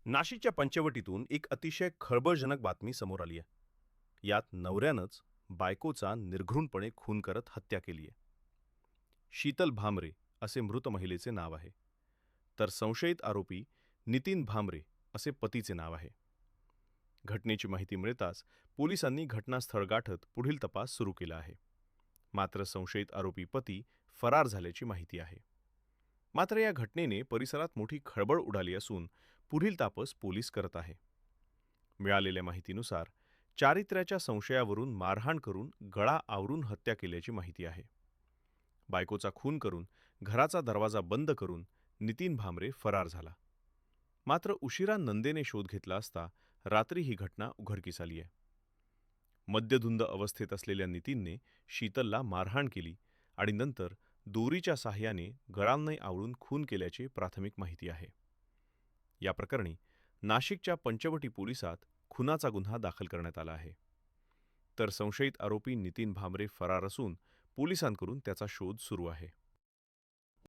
नाशिकच्या पंचवटीतून एक अतिशय खळबळजनक बातमी समोर आली आहे. यात नवऱ्यानंच बायकोचा निर्घृणपणे खून करत हत्या केली आहे. शीतल भामरे असे मृत महिलेचे नाव आहे. तर संशयित आरोपी नितीन भामरे असे पतीचे नाव आहे. घटनेची माहिती मिळताच पोलिसांनी घटनास्थळ गाठत पुढील तपास सुरू केला आहे. मात्र संशयित आरोपी पती फरार झाल्याची माहिती आहे. मात्र या घटनेने परिसरात मोठी खळबळ उडाली असून पुढील तपास पोलीस करत आहे. मिळालेल्या माहितीनुसार चारित्र्याच्या संशयावरून मारहाण करून गळा आवरून हत्या केल्याची माहिती आहे. बायकोचा खून करून घराचा दरवाजा बंद करून नितीन भामरे फरार झाला. मात्र उशिरा नंदेने शोध घेतला असता रात्री ही घटना उघडकीस आली आहे. मद्यधुंद अवस्थेत असलेल्या नितीनने शीतलला मारहाण केली आणि नंतर दोरीच्या साहाय्याने गळांना आवळून खून केल्याची प्राथमिक माहिती आहे. या प्रकरणी नाशिकच्या पंचवटी पोलिसात खुनाचा गुन्हा दाखल करण्यात आला आहे. तर संशयित आरोपी नितीन भामरे फरार असून पोलिसांकडून त्याचा शोध सुरू आहे.